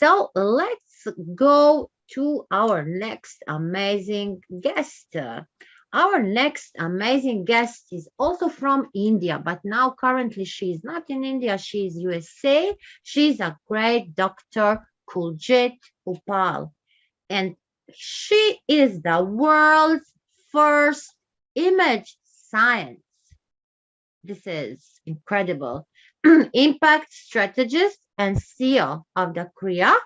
So let's go to our next amazing guest. Our next amazing guest is also from India, but now currently she is not in India, she is USA. She's a great Dr. Kuiljeit Uppaal, and she is the world's first image science. This is incredible. Impact strategist and CEO of the Kriya,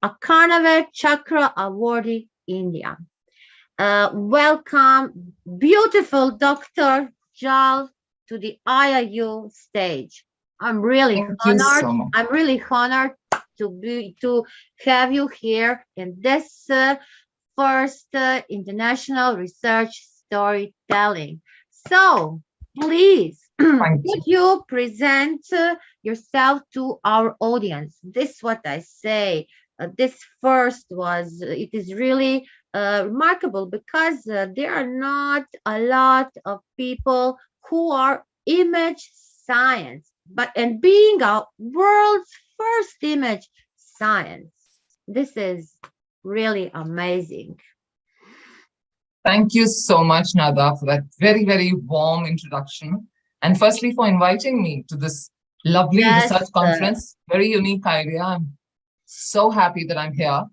a Carnaval Chakra awardee India. Welcome, beautiful Dr. Jal, to the IIU stage. I'm really Thank you honored. so much. I'm really honored to have you here in this first international research storytelling. So please, Thank could you. you present yourself to our audience? This what I say. This first was, it is really remarkable because there are not a lot of people who are image science, but and being a world's first image science, this is really amazing. Thank you so much, Nada, for that very, very warm introduction. And firstly, for inviting me to this lovely Yes, research conference. Very unique idea. I'm so happy that I'm here.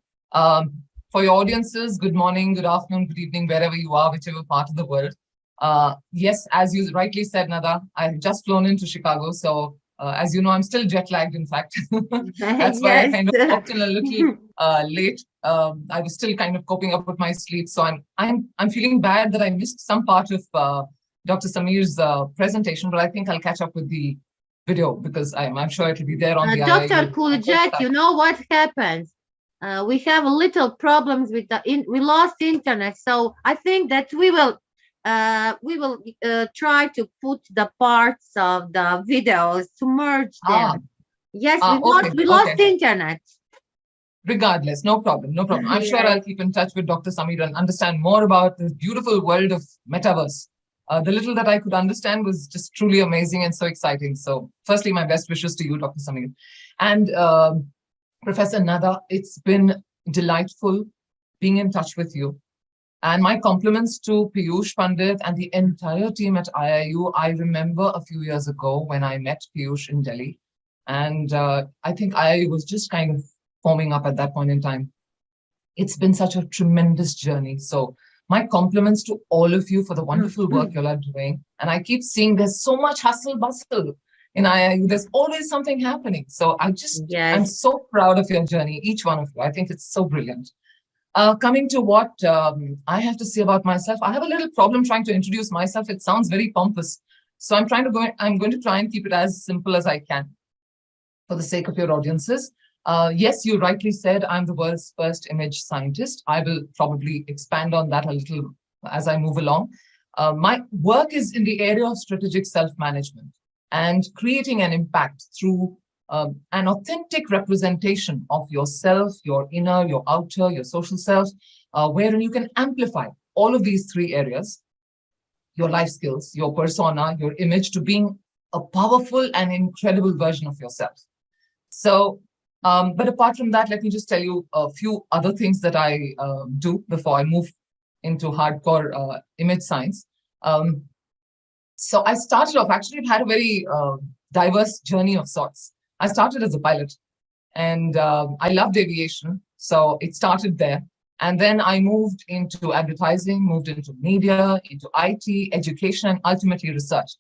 For your audiences, good morning, good afternoon, good evening, wherever you are, whichever part of the world. Yes, as you rightly said, Nada, I've just flown into Chicago. So as you know, I'm still jet lagged, in fact. That's why I yes. kind of popped in a little late. I was still kind of coping up with my sleep. So I'm feeling bad that I missed some part of Dr. Samir's presentation, but I think I'll catch up with the video because I'm sure it'll be there on the Dr. IIU Kuiljeit, website. you know what happens? We have a little problems with we lost internet, so I think that we will try to put the parts of the videos to merge Ah, them. Yes, okay, we okay. lost internet. Regardless, no problem, no problem. I'm sure Yes. I'll keep in touch with Dr. Samir and understand more about this beautiful world of metaverse. The little that I could understand was just truly amazing and so exciting. So, firstly, my best wishes to you, Dr. Samir. And Professor Nada, it's been delightful being in touch with you. And my compliments to Piyush Pandit and the entire team at IIU. I remember a few years ago when I met Piyush in Delhi. And I think IIU was just kind of forming up at that point in time. It's been such a tremendous journey. So my compliments to all of you for the wonderful work you all are doing. And I keep seeing there's so much hustle bustle in IIU. There's always something happening. So I'm Yes. so proud of your journey, each one of you. I think it's so brilliant. Coming to what I have to say about myself, I have a little problem trying to introduce myself. It sounds very pompous. So I'm going to try and keep it as simple as I can for the sake of your audiences. Yes, you rightly said I'm the world's first image scientist. I will probably expand on that a little as I move along. My work is in the area of strategic self-management and creating an impact through an authentic representation of yourself, your inner, your outer, your social self, wherein you can amplify all of these three areas, your life skills, your persona, your image, to being a powerful and incredible version of yourself. So, but apart from that, let me just tell you a few other things that I do before I move into hardcore image science. So I started off, actually, I've had a very diverse journey of sorts. I started as a pilot and I loved aviation. So it started there. And then I moved into advertising, moved into media, into IT, education, and ultimately research.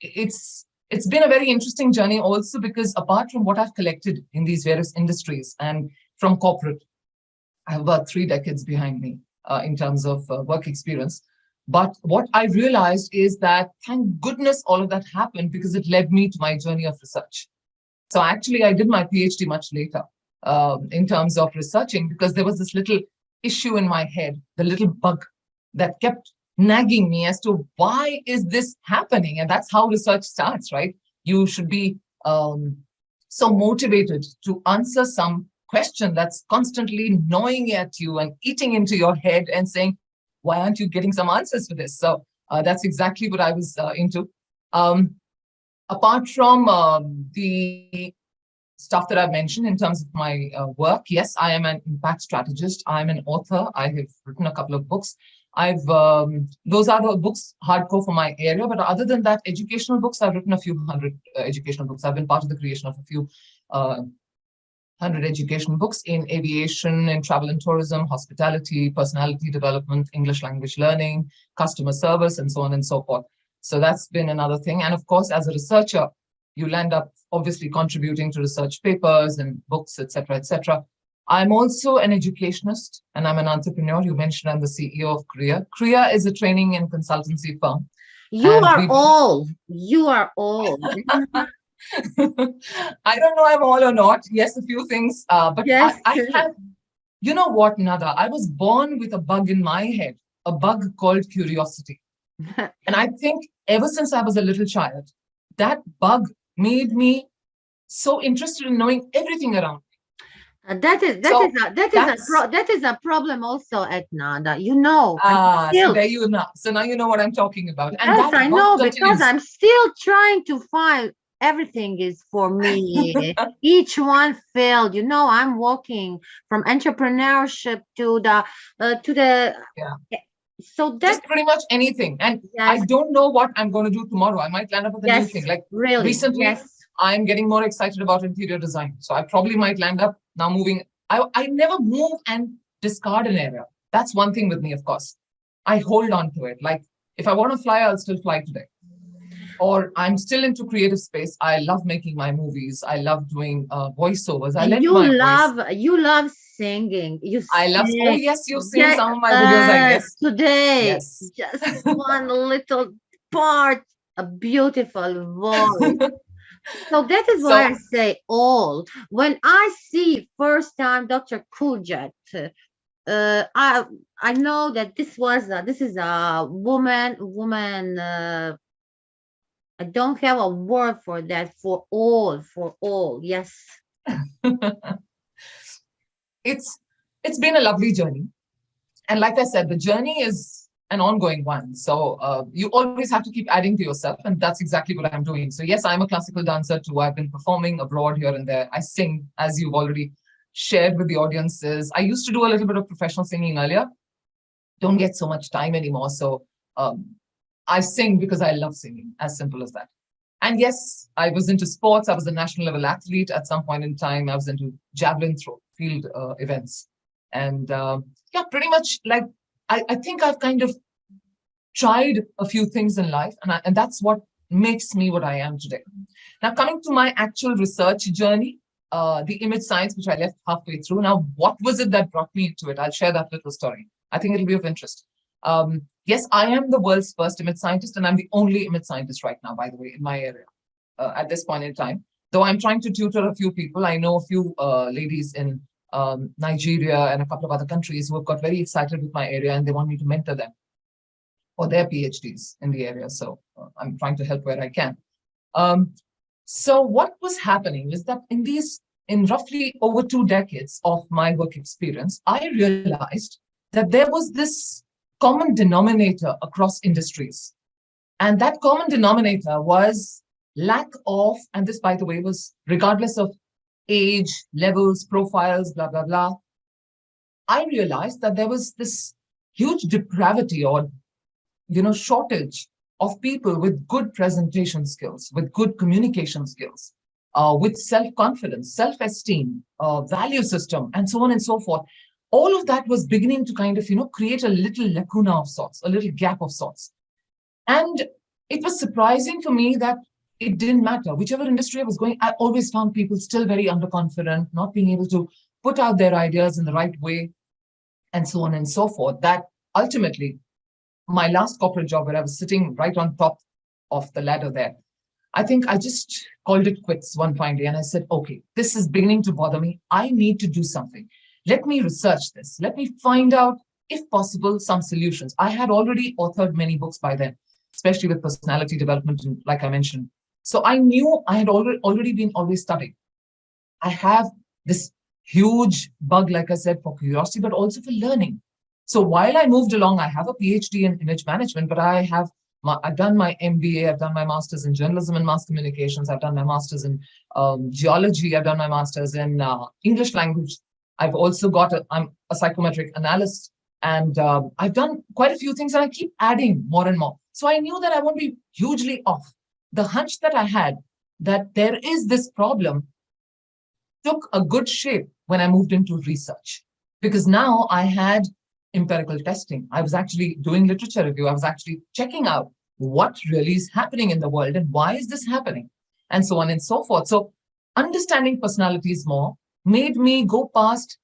It's been a very interesting journey also because apart from what I've collected in these various industries and from corporate, I have about 3 decades behind me in terms of work experience. But what I realized is that, thank goodness, all of that happened because it led me to my journey of research. So actually, I did my PhD much later in terms of researching because there was this little issue in my head, the little bug that kept nagging me as to why is this happening? And that's how research starts, right? You should be so motivated to answer some question that's constantly gnawing at you and eating into your head and saying, why aren't you getting some answers for this? So that's exactly what I was into. Apart from the stuff that I've mentioned in terms of my work. Yes, I am an impact strategist. I'm an author. I have written a couple of books. Those are the books hardcore for my area. But other than that, educational books, I've written a few hundred educational books. I've been part of the creation of a few hundred educational books in aviation, in travel and tourism, hospitality, personality development, English language learning, customer service, and so on and so forth. So that's been another thing. And of course, as a researcher, you'll end up obviously contributing to research papers and books, etc., etc. I'm also an educationist and I'm an entrepreneur. You mentioned I'm the CEO of Kriya. Kriya is a training and consultancy firm. You are all. You are all. I don't know I'm all or not. Yes, a few things. But yes. I have, you know what, Nada? I was born with a bug in my head, a bug called curiosity. And I think ever since I was a little child, that bug made me so interested in knowing everything around me. That is a problem also at NADA. You know. So there you know. So now you know what I'm talking about. And yes, I know because I'm still trying to find everything is for me. Each one failed. You know, I'm walking from entrepreneurship to the So that's just pretty much anything. And yes. I don't know what I'm going to do tomorrow. I might land up with a new thing. Like really, recently, I'm getting more excited about interior design. So I probably might land up now moving. I never move and discard an area. That's one thing with me, of course. I hold on to it. Like if I want to fly, I'll still fly today. Or I'm still into creative space. I love making my movies. I love doing voiceovers. You love singing. I love. Oh yes, you've seen some of my videos, I guess. Today, yes. Just one little part, a beautiful voice. So that is why I say all. When I see first time Dr. Kuiljeit, I know that this is a woman. I don't have a word for that. For all. Yes. It's been a lovely journey, and like I said, the journey is an ongoing one. So you always have to keep adding to yourself, and that's exactly what I'm doing. So yes, I'm a classical dancer too. I've been performing abroad here and there. I sing, as you've already shared with the audiences. I used to do a little bit of professional singing earlier. Don't get so much time anymore. So I sing because I love singing, as simple as that. And yes, I was into sports. I was a national level athlete at some point in time. I was into javelin throw field events. And yeah, pretty much like, I think I've kind of tried a few things in life, and that's what makes me what I am today. Now, coming to my actual research journey, the image science, which I left halfway through. Now, what was it that brought me into it? I'll share that little story. I think it'll be of interest. Yes, I am the world's first image scientist, and I'm the only image scientist right now, by the way, in my area at this point in time. Though I'm trying to tutor a few people. I know a few ladies in Nigeria and a couple of other countries who have got very excited with my area, and they want me to mentor them for their PhDs in the area. So I'm trying to help where I can. So what was happening is that in roughly over 2 decades of my work experience, I realized that there was this common denominator across industries. And that common denominator was lack of, and this, by the way, was regardless of age, levels, profiles, blah, blah, blah. I realized that there was this huge depravity or, shortage of people with good presentation skills, with good communication skills, with self-confidence, self-esteem, value system, and so on and so forth. All of that was beginning to kind of, create a little lacuna of sorts, a little gap of sorts. And it was surprising for me that it didn't matter. Whichever industry I was going, I always found people still very underconfident, not being able to put out their ideas in the right way, and so on and so forth. That ultimately, my last corporate job where I was sitting right on top of the ladder there, I think I just called it quits one fine day. And I said, okay, this is beginning to bother me. I need to do something. Let me research this. Let me find out, if possible, some solutions. I had already authored many books by then, especially with personality development, like I mentioned. So I knew I had already been always studying. I have this huge bug, like I said, for curiosity, but also for learning. So while I moved along, I have a PhD in image management, but I have I've done my MBA, I've done my master's in journalism and mass communications, I've done my master's in geology, I've done my master's in English language. I've also I'm a psychometric analyst, and I've done quite a few things, and I keep adding more and more. So I knew that I won't be hugely off. The hunch that I had that there is this problem took a good shape when I moved into research, because now I had empirical testing. I was actually doing literature review. I was actually checking out what really is happening in the world and why is this happening, and so on and so forth. So understanding personalities more made me go past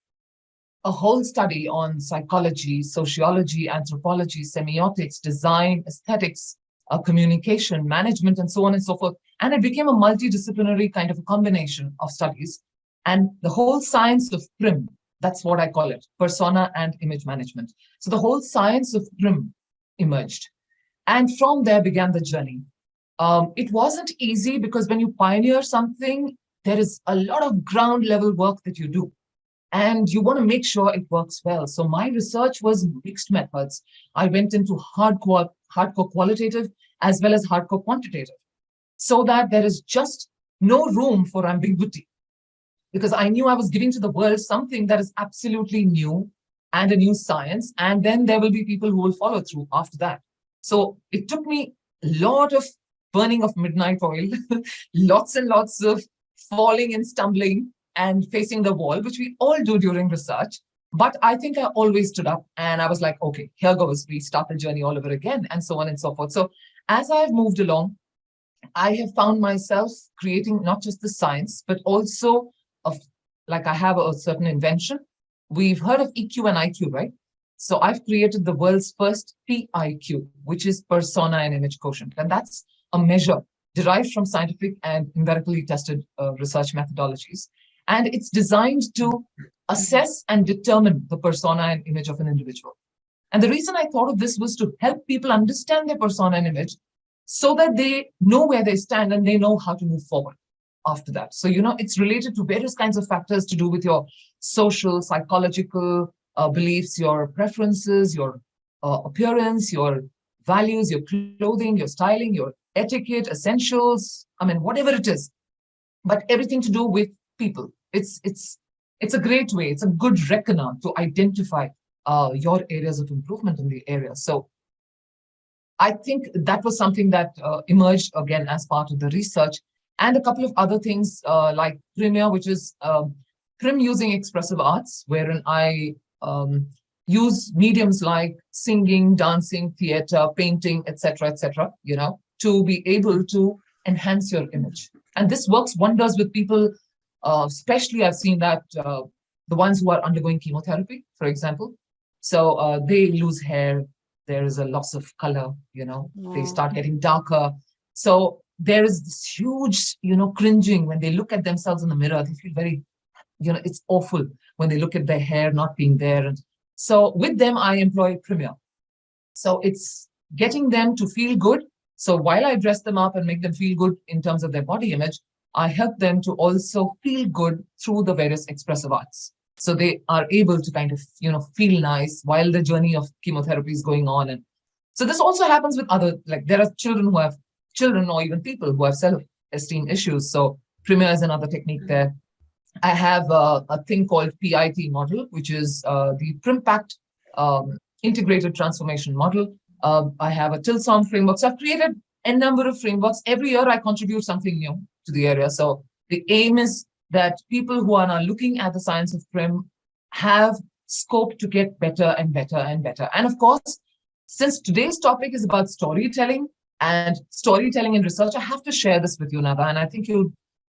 a whole study on psychology, sociology, anthropology, semiotics, design, aesthetics, communication, management, and so on and so forth. And it became a multidisciplinary kind of a combination of studies. And the whole science of PRIM, that's what I call it, persona and image management. So the whole science of PRIM emerged. And from there began the journey. It wasn't easy, because when you pioneer something, there is a lot of ground level work that you do, and you want to make sure it works well. So my research was mixed methods. I went into hardcore qualitative as well as hardcore quantitative, so that there is just no room for ambiguity, because I knew I was giving to the world something that is absolutely new and a new science, and then there will be people who will follow through after that. So it took me a lot of burning of midnight oil, lots and lots of falling and stumbling and facing the wall, which we all do during research. But I think I always stood up and I was like, okay, here goes, we start the journey all over again, and so on and so forth. So as I've moved along, I have found myself creating not just the science, but also like I have a certain invention. We've heard of EQ and IQ, right? So I've created the world's first PIQ, which is persona and image quotient. And that's a measure derived from scientific and empirically tested research methodologies. And it's designed to assess and determine the persona and image of an individual. And the reason I thought of this was to help people understand their persona and image, so that they know where they stand and they know how to move forward after that. So, it's related to various kinds of factors to do with your social, psychological beliefs, your preferences, your appearance, your values, your clothing, your styling, your etiquette, essentials, whatever it is, but everything to do with people. It's a great way. It's a good reckoner to identify your areas of improvement in the area. So I think that was something that emerged again as part of the research, and a couple of other things like Premier, which is Prim using expressive arts, wherein I use mediums like singing, dancing, theater, painting, etc., to be able to enhance your image. And this works wonders with people, especially I've seen that the ones who are undergoing chemotherapy, for example. So they lose hair, there is a loss of color, they start getting darker. So there is this huge, cringing when they look at themselves in the mirror. They feel very, it's awful when they look at their hair not being there. And so with them, I employ Premier. So it's getting them to feel good. So while I dress them up and make them feel good in terms of their body image, I help them to also feel good through the various expressive arts. So they are able to kind of, feel nice while the journey of chemotherapy is going on. And so this also happens with other, like there are children or even people who have self-esteem issues. So Premier is another technique there. I have a thing called PIT model, which is the Primpact integrated transformation model. I have a Tilsom framework. So I've created a number of frameworks. Every year I contribute something new to the area. So the aim is that people who are now looking at the science of Prim have scope to get better and better and better. And of course, since today's topic is about storytelling in research, I have to share this with you, Nada. And I think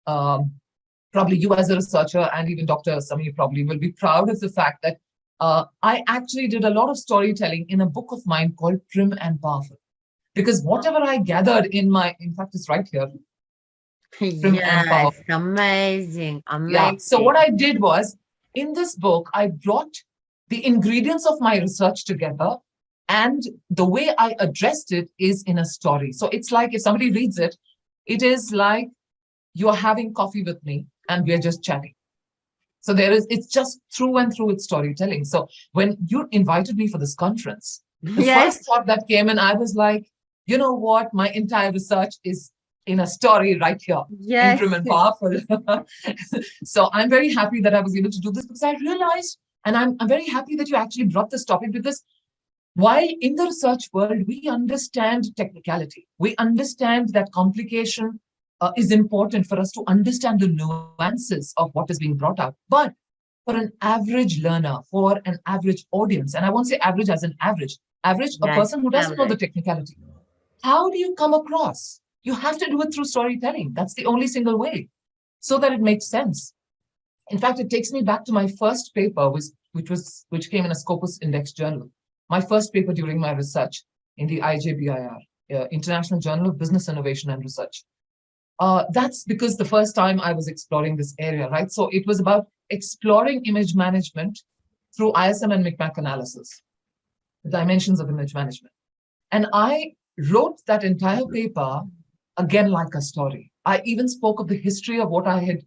probably you as a researcher and even Dr. Sami probably will be proud of the fact that I actually did a lot of storytelling in a book of mine called Prim and Powerful. Because whatever I gathered in fact, it's right here. Yes, amazing. Yeah. So what I did was, in this book, I brought the ingredients of my research together, and the way I addressed it is in a story. So it's like if somebody reads it, it is like you're having coffee with me and we're just chatting. So it's just through and through it's storytelling. So when you invited me for this conference, the first thought that came in, I was like, you know what, my entire research is in a story right here, Yes. interim and powerful. So I'm very happy that I was able to do this because I realized, and I'm very happy that you actually brought this topic, because while in the research world, we understand technicality, we understand that complication is important for us to understand the nuances of what is being brought out. But for an average learner, for an average audience, and I won't say average as an average, a Yes, person who doesn't know the average. technicality, how do you come across? You have to do it through storytelling. That's the only single way, so that it makes sense. In fact, it takes me back to my first paper, which came in a Scopus Index journal. My first paper during my research in the IJBIR, International Journal of Business Innovation and Research. That's because the first time I was exploring this area, right? So it was about exploring image management through ISM and Micmac analysis, the dimensions of image management. And I wrote that entire paper again like a story. I even spoke of the history of what I had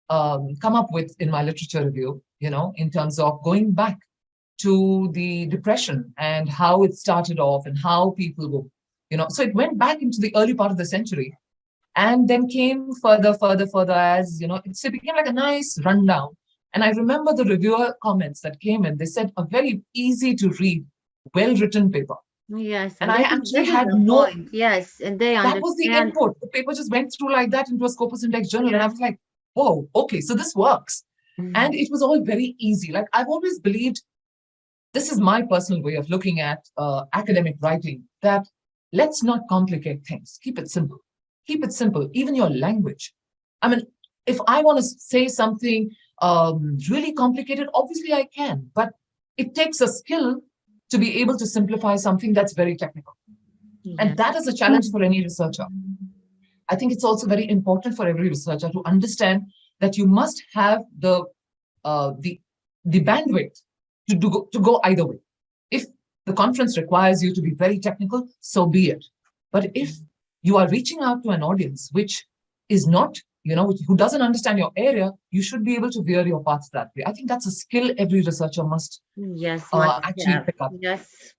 come up with in my literature review, in terms of going back to the Depression and how it started off and how people go, so it went back into the early part of the century and then came further as, it became like a nice rundown. And I remember the reviewer comments that came in, they said a very easy to read, well-written paper. Yes, And I actually had the no point. Yes, and they that was the understand. input. The paper just went through like that into a Scopus Index journal. Yes. And I was like, whoa, okay, so this works. Mhm. And it was all very easy. Like I've always believed, this is my personal way of looking at academic writing, that let's not complicate things. Keep it simple. Keep it simple. Even your language. I mean, if I want to say something really complicated, obviously I can. But it takes a skill to be able to simplify something that's very technical. And Yes. that is a challenge for any researcher. I think it's also very important for every researcher to understand that you must have the bandwidth to go either way. If the conference requires you to be very technical, so be it. But if you are reaching out to an audience which is not, who doesn't understand your area, you should be able to veer your path that way. I think that's a skill every researcher must Yes, actually pick up. Yes.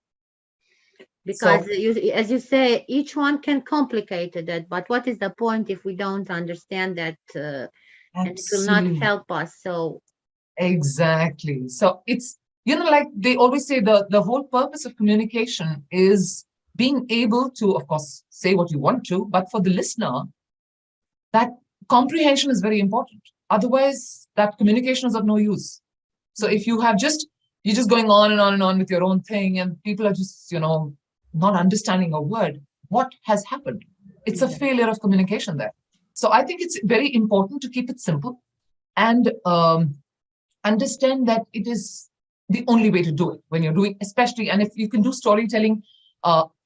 Because as you say, each one can complicate it, but what is the point if we don't understand that, and it will not help us? So exactly. So it's, like they always say, the whole purpose of communication is being able to, of course, say what you want to, but for the listener, that comprehension is very important. Otherwise, that communication is of no use. So if you're just going on and on and on with your own thing, and people are just, not understanding a word, what has happened? It's a failure of communication there. So I think it's very important to keep it simple and understand that it is the only way to do it when you're doing, especially, and if you can do storytelling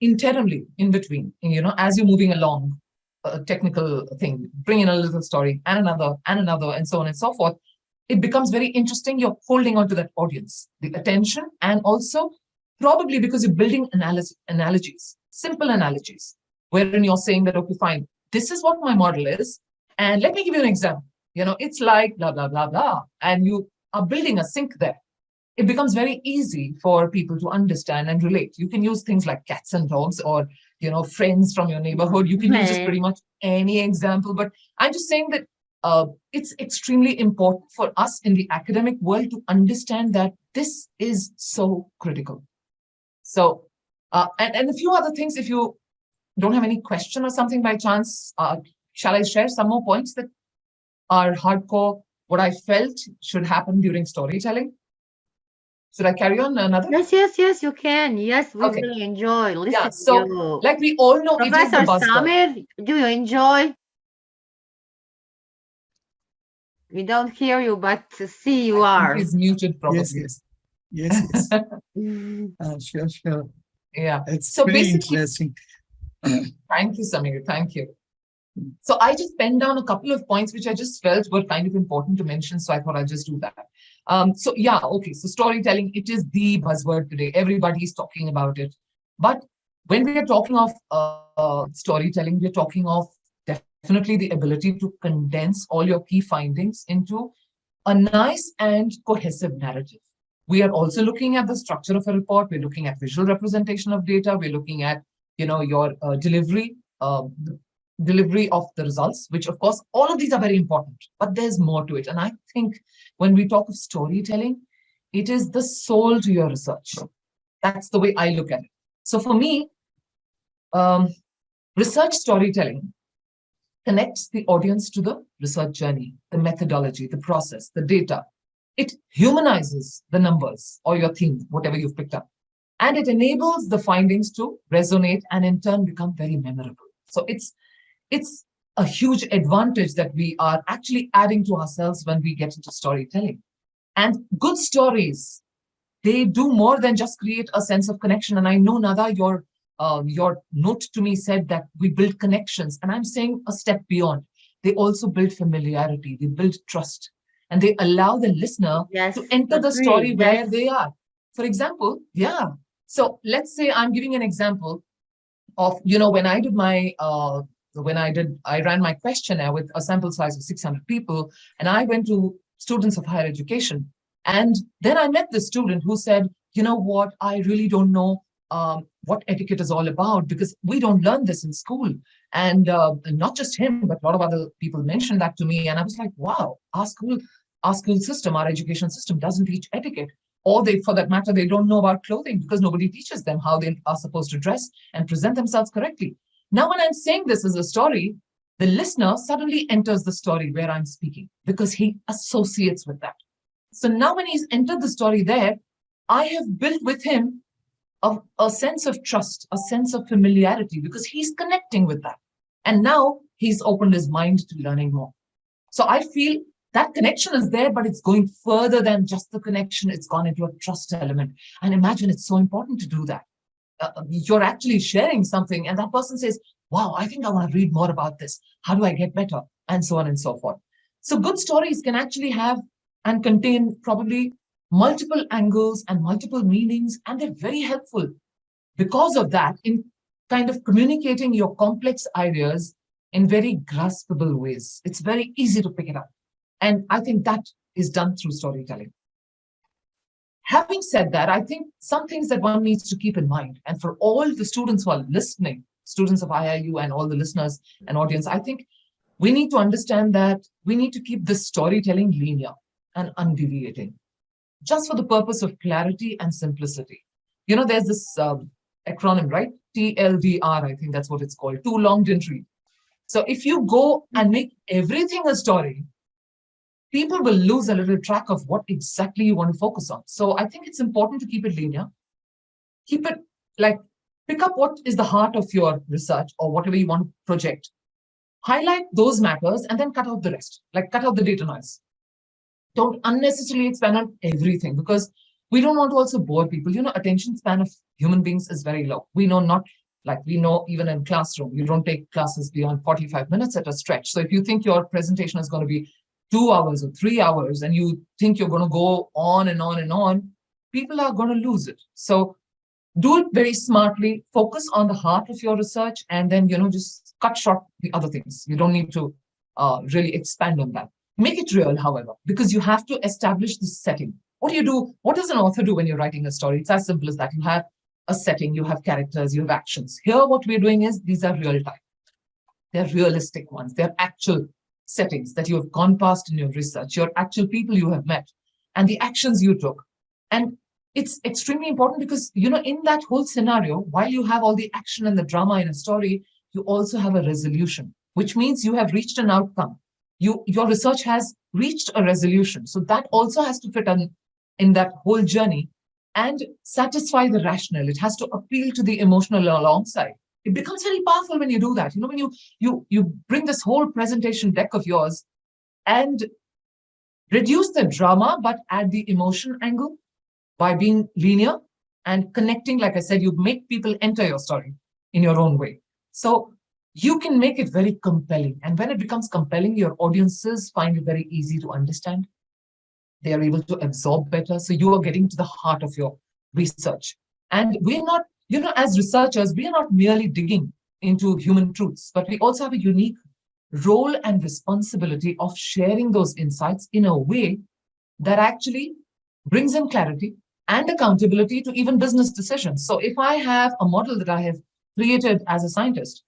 internally in between, as you're moving along a technical thing, bring in a little story and another, and so on and so forth, it becomes very interesting. You're holding on to that audience, the attention, and also probably because you're building analogies, simple analogies, wherein you're saying that, okay, fine, this is what my model is, and let me give you an example. It's like blah, blah, blah, blah, and you are building a sync there. It becomes very easy for people to understand and relate. You can use things like cats and dogs, or, friends from your neighborhood. You can use just pretty much any example, but I'm just saying that it's extremely important for us in the academic world to understand that this is so critical. So, and a few other things, if you don't have any question or something by chance, shall I share some more points that are hardcore, what I felt should happen during storytelling? Should I carry on another? Yes, you can. Yes, we really enjoy listening to you. Like we all know, Professor Samir, do you enjoy? We don't hear you, but see you are. He's muted probably. Yes. Sure. Yeah. It's so very interesting. Thank you, Samir. Thank you. So I just penned down a couple of points which I just felt were kind of important to mention. So I thought I'll just do that. So storytelling, it is the buzzword today. Everybody's talking about it. But when we are talking of storytelling, we're talking of definitely the ability to condense all your key findings into a nice and cohesive narrative. We are also looking at the structure of a report. We're looking at visual representation of data. We're looking at your delivery of the results, which of course, all of these are very important, but there's more to it. And I think when we talk of storytelling, it is the soul to your research. That's the way I look at it. So for me, research storytelling connects the audience to the research journey, the methodology, the process, the data. It humanizes the numbers or your theme, whatever you've picked up. And it enables the findings to resonate and in turn become very memorable. So it's a huge advantage that we are actually adding to ourselves when we get into storytelling. And good stories, they do more than just create a sense of connection. And I know, Nada, your note to me said that we build connections. And I'm saying a step beyond. They also build familiarity, they build trust, and they allow the listener to enter the story where they are. For example, so let's say I'm giving an example of, when I did my, I ran my questionnaire with a sample size of 600 people, and I went to students of higher education. And then I met this student who said, you know what, I really don't know what etiquette is all about, because we don't learn this in school. And not just him, but a lot of other people mentioned that to me. And I was like, wow, our school system, our education system doesn't teach etiquette. Or for that matter, they don't know about clothing because nobody teaches them how they are supposed to dress and present themselves correctly. Now, when I'm saying this as a story, the listener suddenly enters the story where I'm speaking because he associates with that. So now when he's entered the story there, I have built with him a sense of trust, a sense of familiarity, because he's connecting with that. And now he's opened his mind to learning more. So I feel that connection is there, but it's going further than just the connection. It's gone into a trust element. And imagine it's so important to do that. You're actually sharing something and that person says, wow, I think I want to read more about this. How do I get better? And so on and so forth. So good stories can actually have and contain probably multiple angles and multiple meanings, and they're very helpful because of that in kind of communicating your complex ideas in very graspable ways. It's very easy to pick it up. And I think that is done through storytelling. Having said that, I think some things that one needs to keep in mind, and for all the students who are listening, students of IIU and all the listeners and audience, I think we need to understand that we need to keep this storytelling linear and undeviating, just for the purpose of clarity and simplicity. There's this acronym, right? TLDR, I think that's what it's called. Too long, didn't read. So if you go and make everything a story, people will lose a little track of what exactly you want to focus on. So I think it's important to keep it linear. Keep it pick up what is the heart of your research or whatever you want to project. Highlight those matters and then cut out the rest, cut out the data noise. Don't unnecessarily expand on everything because we don't want to also bore people. Attention span of human beings is very low. We know even in classroom, you don't take classes beyond 45 minutes at a stretch. So if you think your presentation is going to be 2 hours or 3 hours and you think you're going to go on and on and on, people are going to lose it. So do it very smartly, focus on the heart of your research, and then, just cut short the other things. You don't need to really expand on that. Make it real, however, because you have to establish the setting. What do you do? What does an author do when you're writing a story? It's as simple as that. You have a setting, you have characters, you have actions. Here, what we're doing is these are real time. They're realistic ones. They're actual settings that you have gone past in your research, your actual people you have met, and the actions you took. And it's extremely important because, in that whole scenario, while you have all the action and the drama in a story, you also have a resolution, which means you have reached an outcome. Your research has reached a resolution. So that also has to fit in that whole journey and satisfy the rationale. It has to appeal to the emotional alongside. It becomes very powerful when you do that. When you bring this whole presentation deck of yours and reduce the drama, but add the emotion angle by being linear and connecting. Like I said, you make people enter your story in your own way. So you can make it very compelling. And when it becomes compelling, your audiences find it very easy to understand. They are able to absorb better. So you are getting to the heart of your research. And we're not, as researchers, we are not merely digging into human truths, but we also have a unique role and responsibility of sharing those insights in a way that actually brings in clarity and accountability to even business decisions. So if I have a model that I have created as a scientist,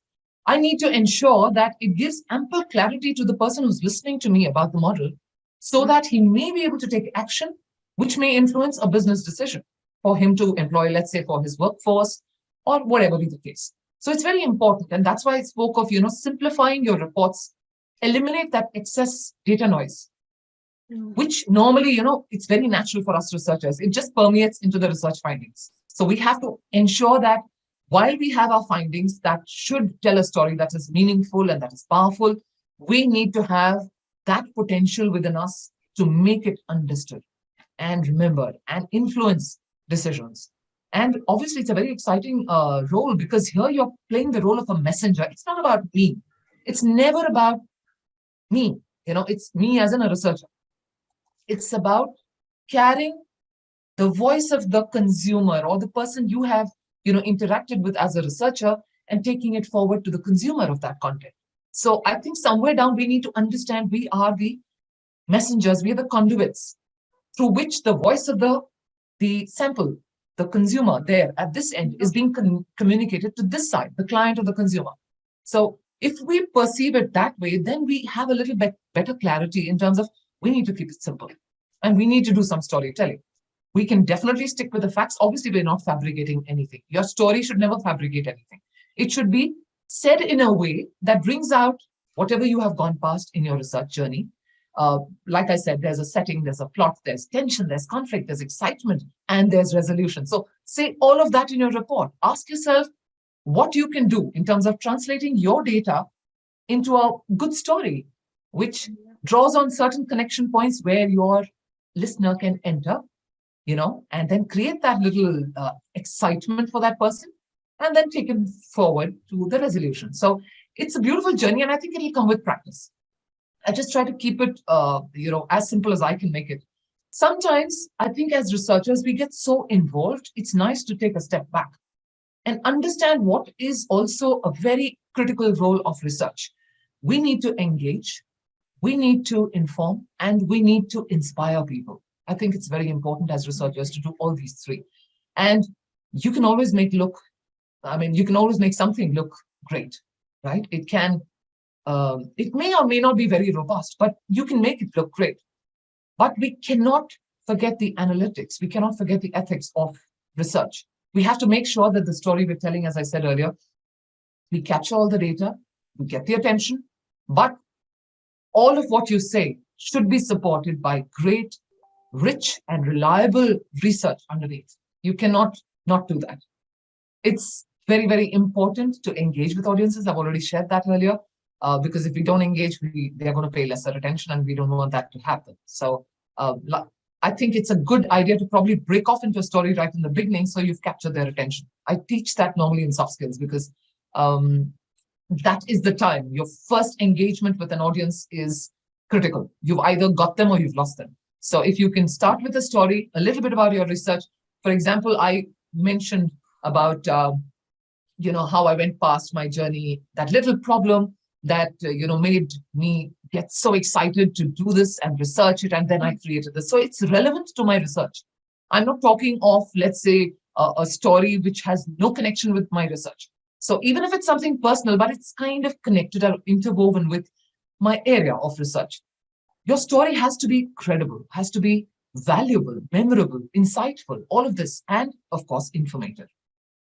I need to ensure that it gives ample clarity to the person who's listening to me about the model so that he may be able to take action, which may influence a business decision for him to employ, let's say, for his workforce or whatever be the case. So it's very important. And that's why I spoke of, simplifying your reports, eliminate that excess data noise, which normally, it's very natural for us researchers. It just permeates into the research findings. So we have to ensure that while we have our findings that should tell a story that is meaningful and that is powerful, we need to have that potential within us to make it understood and remembered and influence decisions. And obviously, it's a very exciting role, because here you're playing the role of a messenger. It's not about me. It's never about me. It's me as a researcher. It's about carrying the voice of the consumer or the person you have, interacted with as a researcher, and taking it forward to the consumer of that content. So I think somewhere down, we need to understand we are the messengers, we are the conduits through which the voice of the sample, the consumer there at this end, is being communicated to this side, the client or the consumer. So if we perceive it that way, then we have a little bit better clarity in terms of we need to keep it simple and we need to do some storytelling. We can definitely stick with the facts. Obviously, we're not fabricating anything. Your story should never fabricate anything. It should be said in a way that brings out whatever you have gone past in your research journey. Like I said, there's a setting, there's a plot, there's tension, there's conflict, there's excitement, and there's resolution. So say all of that in your report. Ask yourself what you can do in terms of translating your data into a good story, which draws on certain connection points where your listener can enter, and then create that little excitement for that person, and then take it forward to the resolution. So it's a beautiful journey, and I think it'll come with practice. I just try to keep it, as simple as I can make it. Sometimes I think as researchers, we get so involved, it's nice to take a step back and understand what is also a very critical role of research. We need to engage, we need to inform, and we need to inspire people. I think it's very important as researchers to do all these three. And you can always make something look great, right? It may or may not be very robust, but you can make it look great. But we cannot forget the analytics. We cannot forget the ethics of research. We have to make sure that the story we're telling, as I said earlier, we capture all the data, we get the attention, but all of what you say should be supported by great, rich, and reliable research underneath. You cannot not do that. It's very, very important to engage with audiences. I've already shared that earlier, because if we don't engage, they're going to pay lesser attention, and we don't want that to happen. So I think it's a good idea to probably break off into a story right in the beginning so you've captured their attention. I teach that normally in soft skills, because that is the time. Your first engagement with an audience is critical. You've either got them or you've lost them. So if you can start with a story, a little bit about your research. For example, I mentioned about, how I went past my journey, that little problem that, made me get so excited to do this and research it. And then I created this. So it's relevant to my research. I'm not talking of, let's say, a story which has no connection with my research. So even if it's something personal, but it's kind of connected or interwoven with my area of research, your story has to be credible, has to be valuable, memorable, insightful, all of this, and of course, informative.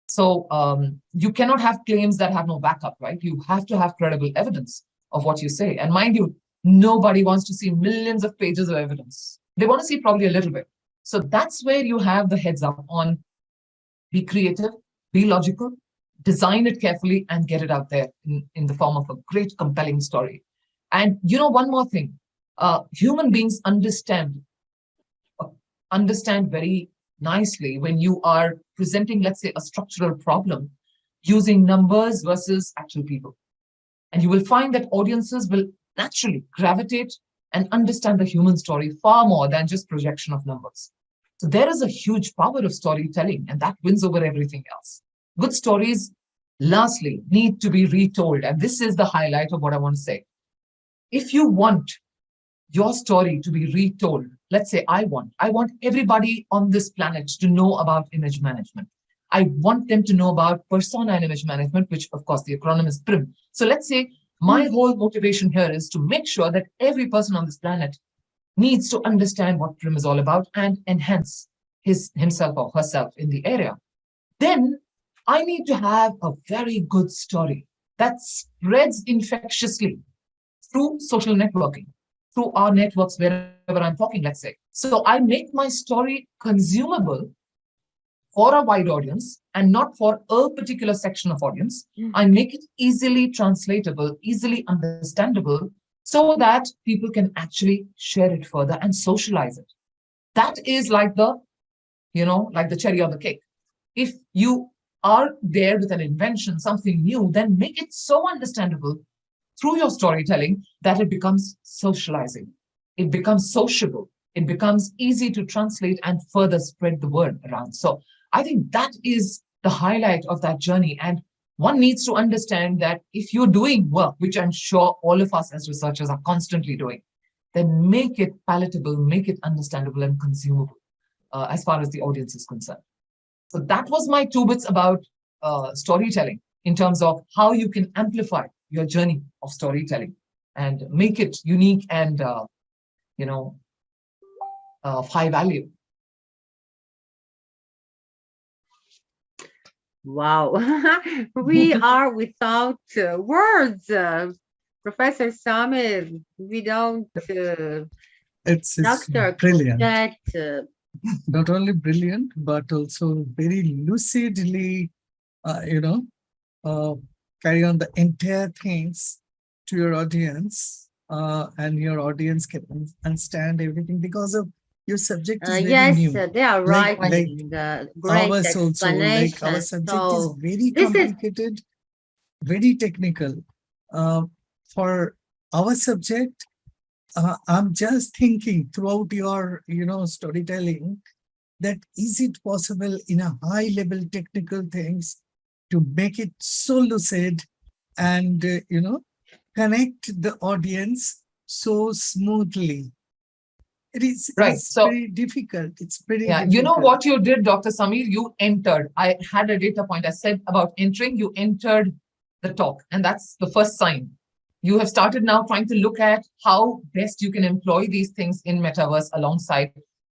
So you cannot have claims that have no backup, right? You have to have credible evidence of what you say. And mind you, nobody wants to see millions of pages of evidence. They want to see probably a little bit. So that's where you have the heads up on be creative, be logical, design it carefully, and get it out there in the form of a great, compelling story. And one more thing, human beings understand very nicely when you are presenting, let's say, a structural problem using numbers versus actual people. And you will find that audiences will naturally gravitate and understand the human story far more than just projection of numbers. So there is a huge power of storytelling, and that wins over everything else. Good stories, lastly, need to be retold. And this is the highlight of what I want to say. If you want your story to be retold, let's say I want everybody on this planet to know about image management. I want them to know about persona and image management, which of course the acronym is PRIM. So let's say my whole motivation here is to make sure that every person on this planet needs to understand what PRIM is all about and enhance himself or herself in the area. Then I need to have a very good story that spreads infectiously through social networking, through our networks, wherever I'm talking, let's say. So I make my story consumable for a wide audience and not for a particular section of audience. I make it easily translatable, easily understandable, so that people can actually share it further and socialize it. That is like the, like the cherry on the cake. If you are there with an invention, something new, then make it so understandable through your storytelling that it becomes socializing. It becomes sociable. It becomes easy to translate and further spread the word around. So I think that is the highlight of that journey. And one needs to understand that if you're doing work, which I'm sure all of us as researchers are constantly doing, then make it palatable, make it understandable and consumable as far as the audience is concerned. So that was my 2 bits about storytelling in terms of how you can amplify your journey of storytelling and make it unique and, of high value. Wow, we are without words, Professor Samir. We don't. It's Dr. brilliant. Kuiljeit, Not only brilliant, but also very lucidly, carry on the entire things to your audience, and your audience can understand everything because of your subject is very yes, new. they are Like- writing great Ours also, like our explanation. subject is So very this is complicated, very technical. For our subject, I'm just thinking throughout your, storytelling, that is it possible in a high level technical things to make it so lucid and, connect the audience so smoothly. Right. It's So very difficult. It's very yeah, difficult. you know what you did, Dr. Samir? You entered. I had a data point. I said about entering, you entered the talk. And that's the first sign. You have started now trying to look at how best you can employ these things in Metaverse alongside.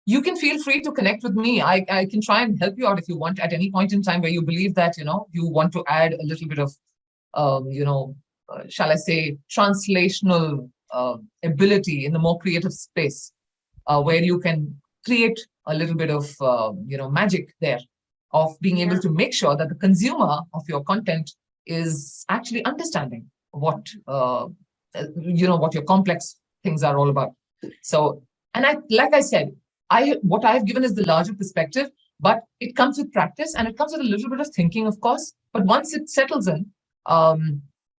You can feel free to connect with me. I can try and help you out if you want at any point in time where you believe that, you want to add a little bit of, shall I say, translational ability in the more creative space. Where you can create a little bit of, magic there of being able to make sure that the consumer of your content is actually understanding what, what your complex things are all about. So, and like I said, what I've given is the larger perspective, but it comes with practice and it comes with a little bit of thinking, of course. But once it settles in,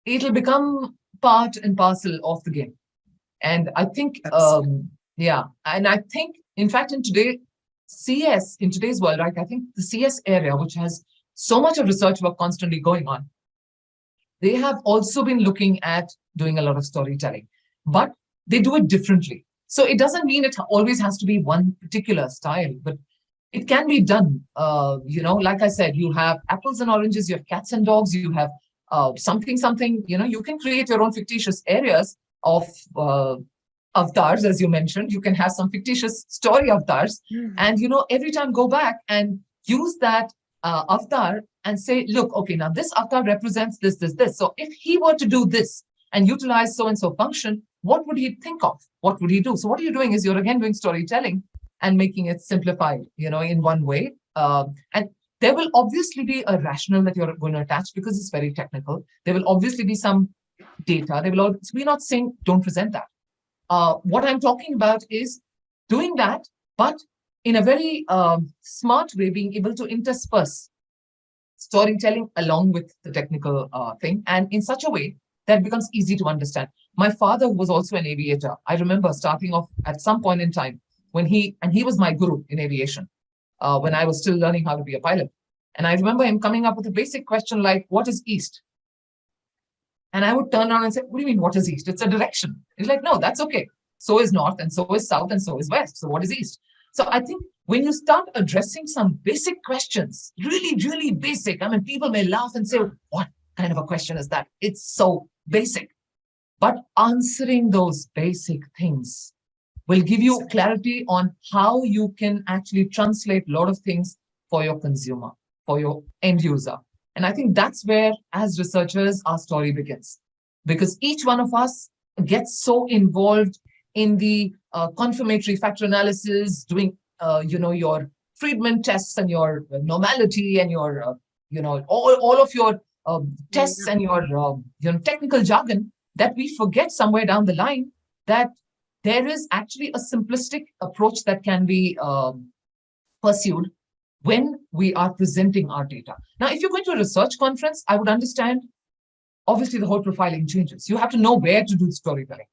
it'll become part and parcel of the game. And I think, yeah, and I think, in fact, in today's world, right, I think the CS area, which has so much of research work constantly going on, they have also been looking at doing a lot of storytelling, but they do it differently. So it doesn't mean it always has to be one particular style, but it can be done. Like I said, you have apples and oranges, you have cats and dogs, you have something, you can create your own fictitious areas of avatars, as you mentioned. You can have some fictitious story avatars, and every time go back and use that avatar and say, look, okay, now this avatar represents this. So if he were to do this and utilize so and so function, what would he think of? What would he do? So what you're doing is you're again doing storytelling and making it simplified, in one way. And there will obviously be a rationale that you're going to attach because it's very technical. There will obviously be some data. We're not saying don't present that. What I'm talking about is doing that, but in a very smart way, being able to intersperse storytelling along with the technical thing, and in such a way that becomes easy to understand. My father was also an aviator. I remember starting off at some point in time when he was my guru in aviation when I was still learning how to be a pilot. And I remember him coming up with a basic question like, what is east? And I would turn around and say, what do you mean, what is east? It's a direction. He's like, no, that's okay. So is north, and so is south, and so is west. So what is east? So I think when you start addressing some basic questions, really, really basic, I mean, people may laugh and say, what kind of a question is that? It's so basic. But answering those basic things will give you clarity on how you can actually translate a lot of things for your consumer, for your end user. And I think that's where, as researchers, our story begins. Because each one of us gets so involved in the confirmatory factor analysis, doing, your Friedman tests and your normality and your, all of your tests and your, technical jargon, that we forget somewhere down the line that there is actually a simplistic approach that can be pursued when we are presenting our data. Now, if you're going to a research conference, I would understand, obviously, the whole profiling changes. You have to know where to do storytelling.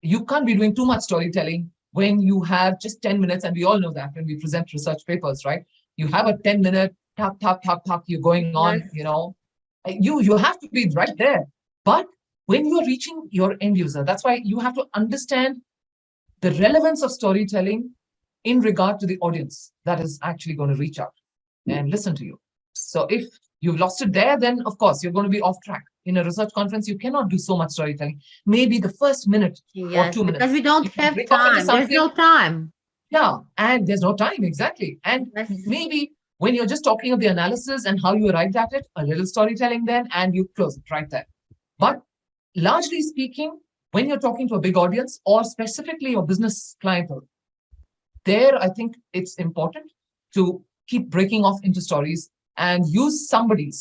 You can't be doing too much storytelling when you have just 10 minutes, and we all know that when we present research papers, right? You have a 10-minute, talk, you're going on, you have to be right there. But when you're reaching your end user, that's why you have to understand the relevance of storytelling in regard to the audience that is actually going to reach out and listen to you. So if you've lost it there, then of course you're going to be off track. In a research conference, you cannot do so much storytelling. Maybe the first minute or 2 minutes. Because we don't have time. There's no time. Yeah, and there's no time, exactly. And maybe when you're just talking of the analysis and how you arrived at it, a little storytelling then, and you close it right there. But largely speaking, when you're talking to a big audience or specifically your business clientele, there, I think it's important to keep breaking off into stories and use somebody,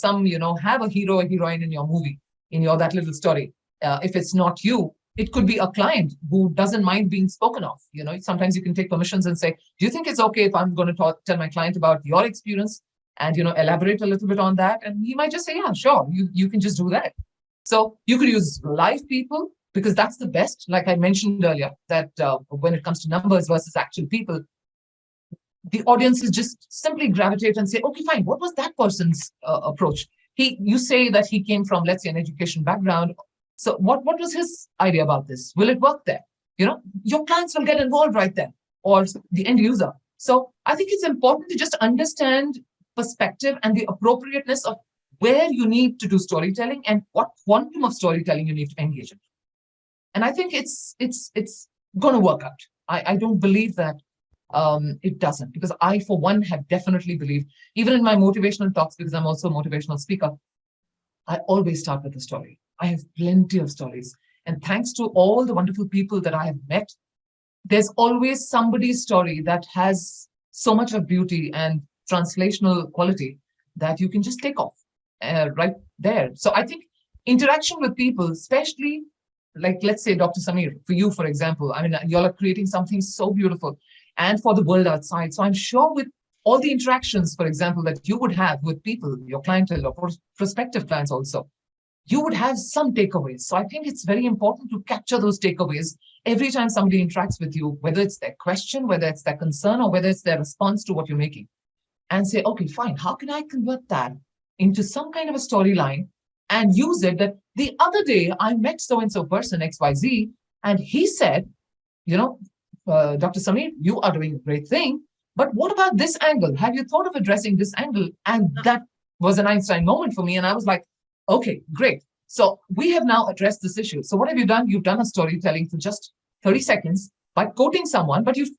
have a hero or heroine in your movie, in that little story. If it's not you, it could be a client who doesn't mind being spoken of. Sometimes you can take permissions and say, do you think it's okay if I'm going to tell my client about your experience and, elaborate a little bit on that? And he might just say, yeah, sure, you can just do that. So you could use live people, because that's the best. Like I mentioned earlier, that when it comes to numbers versus actual people, the audiences just simply gravitate and say, okay, fine, what was that person's approach? You say that he came from, let's say, an education background. So what was his idea about this? Will it work there? Your clients will get involved right there, or the end user. So I think it's important to just understand perspective and the appropriateness of where you need to do storytelling and what quantum of storytelling you need to engage in. And I think it's going to work out. I don't believe that it doesn't, because I, for one, have definitely believed, even in my motivational talks, because I'm also a motivational speaker, I always start with a story. I have plenty of stories. And thanks to all the wonderful people that I have met, there's always somebody's story that has so much of beauty and translational quality that you can just take off right there. So I think interaction with people, especially, like, let's say, Dr. Samir, for you, for example, I mean, y'all are creating something so beautiful and for the world outside. So I'm sure with all the interactions, for example, that you would have with people, your clientele or prospective clients also, you would have some takeaways. So I think it's very important to capture those takeaways every time somebody interacts with you, whether it's their question, whether it's their concern, or whether it's their response to what you're making. And say, okay, fine, how can I convert that into some kind of a storyline and use it that the other day I met so-and-so person, XYZ, and he said, Dr. Samir, you are doing a great thing, but what about this angle? Have you thought of addressing this angle? And that was an Einstein moment for me. And I was like, okay, great. So we have now addressed this issue. So what have you done? You've done a storytelling for just 30 seconds by quoting someone, but you've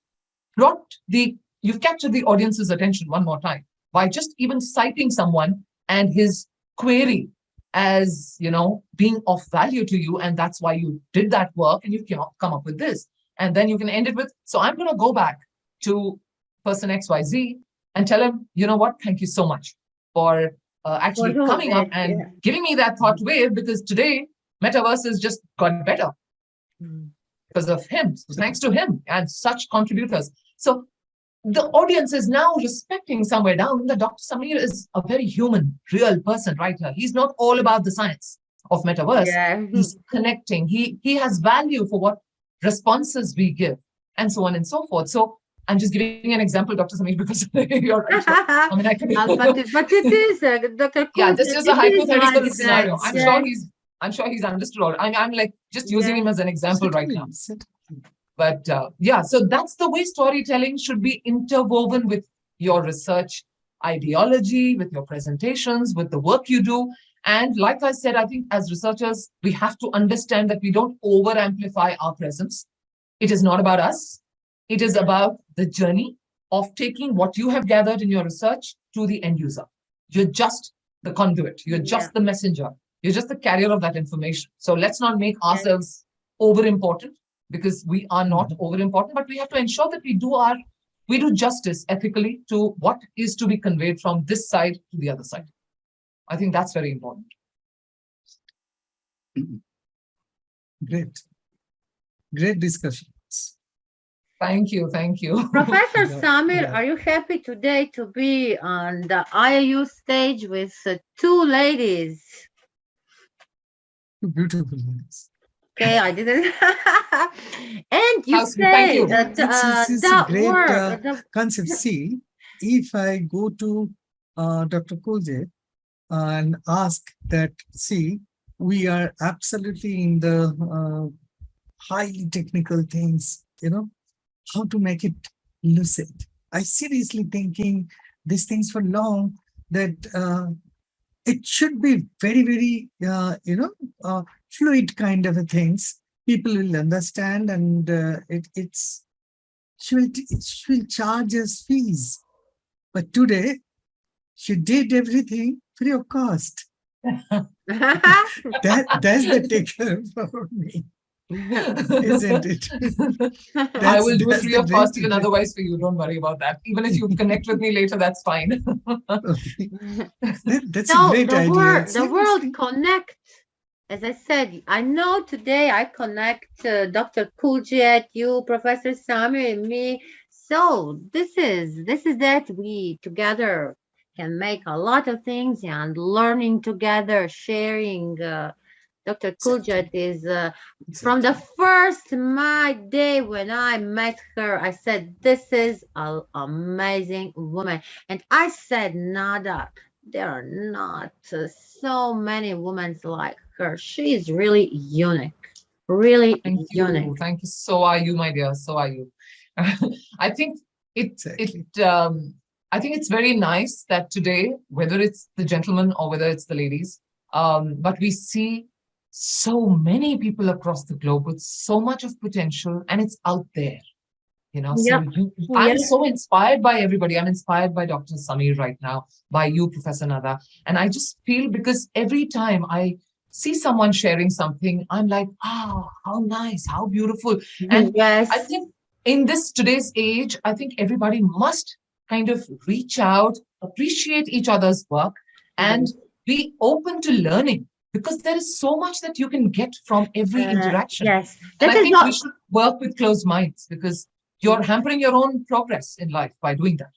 captured the audience's attention one more time by just even citing someone and his query as, being of value to you. And that's why you did that work and you can come up with this. And then you can end it with, so I'm going to go back to person XYZ and tell him, you know what, thank you so much for actually coming up and giving me that thought wave, because today metaverse has just got better because of him. So thanks to him and such contributors. So the audience is now respecting somewhere down that Dr. Samir is a very human, real person right here. He's not all about the science of metaverse. Yeah. He's connecting. He has value for what responses we give and so on and so forth. So I'm just giving an example, Dr. Samir, because you're right. I mean, I can. but it is, Dr. Kuiljeit, yeah, this is a hypothetical scenario. I'm sure he's understood all. I'm like just using him as an example right now. But yeah, so that's the way storytelling should be interwoven with your research ideology, with your presentations, with the work you do. And like I said, I think as researchers, we have to understand that we don't over amplify our presence. It is not about us. It is about the journey of taking what you have gathered in your research to the end user. You're just the conduit. You're just the messenger. You're just the carrier of that information. So let's not make ourselves over important, because we are not over important, but we have to ensure that we do justice ethically to what is to be conveyed from this side to the other side. I think that's very important. Great discussions. Thank you. Professor Yeah, Samir, yeah. are you happy today to be on the IIU stage with two ladies? Two beautiful ladies. Okay, I didn't. And you Thank say you. It's a the great word, concept. See, if I go to Dr. Kuiljeit and ask that, see, we are absolutely in the highly technical things, how to make it lucid. I seriously thinking these things for long, that it should be very, very, fluid kind of a things. People will understand, and she will charge us fees. But today, she did everything free of cost. That's the takeaway for me, isn't it? I will do it That's free the of cost great even otherwise for you. Don't worry about that. Even if you connect with me later, that's fine. Okay. That's a So great idea. the world Seriously. connects. As I said, I know today I connect Dr. Kuiljeit, you, Professor Samir, and me. So this is that we together can make a lot of things, and learning together, sharing. Dr. Kuiljeit is from the first my day when I met her, I said, this is an amazing woman. And I said, Nada, there are not so many women like her. She is really unique, really Thank unique. you. Thank you. So are you, my dear. So are you. I think Exactly. I think it's very nice that today, whether it's the gentlemen or whether it's the ladies, but we see so many people across the globe with so much of potential, and it's out there. So Yeah, I'm yeah. so inspired by everybody. I'm inspired by Dr. Samir right now, by you, Professor Nada. And I just feel, because every time I see someone sharing something, I'm like, how nice, how beautiful. And I Yes. think in this today's age, I think everybody must kind of reach out, appreciate each other's work, and be open to learning, because there is so much that you can get from every interaction. Yes. And That I is think we not. should work with closed minds, because you're hampering your own progress in life by doing that.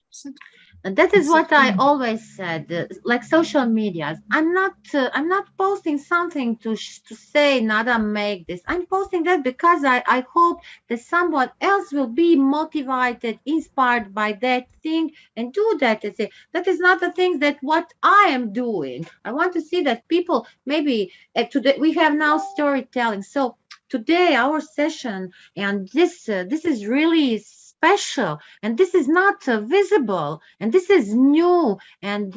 And that is what I Exactly. always said. Like social medias, I'm not posting something to say Nada make this. I'm posting that because I hope that someone else will be motivated, inspired by that thing, and do that. And say that is not the thing that what I am doing. I want to see that people maybe today we have now storytelling. So today our session, and this is really special, and this is not visible, and this is new, and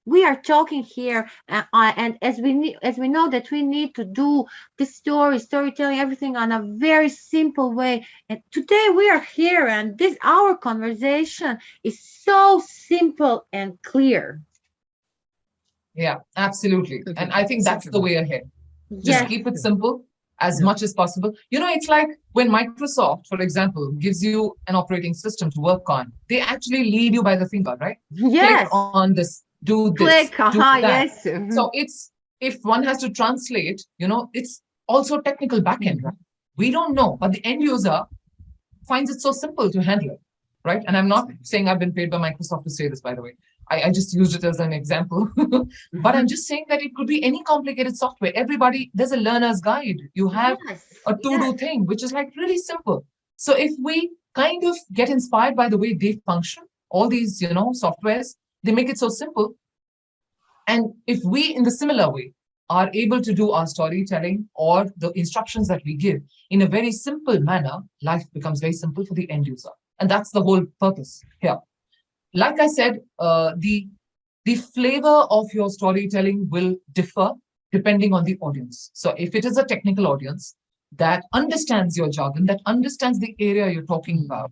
we are talking here, and as we know that we need to do this storytelling, everything on a very simple way, and today we are here, and this our conversation is so simple and clear. Yeah, absolutely. And I think that's the way ahead. Just Yes. keep it simple as Yeah. much as possible. It's like when Microsoft, for example, gives you an operating system to work on, they actually lead you by the finger, right? Click Yes. on this, do this, Click. do that. Yes. So it's, if one has to translate, it's also technical backend, right? We don't know, but the end user finds it so simple to handle it, right? And I'm not saying I've been paid by Microsoft to say this, by the way. I just used it as an example. But I'm just saying that it could be any complicated software. Everybody, there's a learner's guide. You have Yes. a to-do thing, which is like really simple. So if we kind of get inspired by the way they function, all these, softwares, they make it so simple. And if we, in the similar way, are able to do our storytelling or the instructions that we give in a very simple manner, life becomes very simple for the end user. And that's the whole purpose here. Like I said, the flavor of your storytelling will differ depending on the audience. So if it is a technical audience that understands your jargon, that understands the area you're talking about,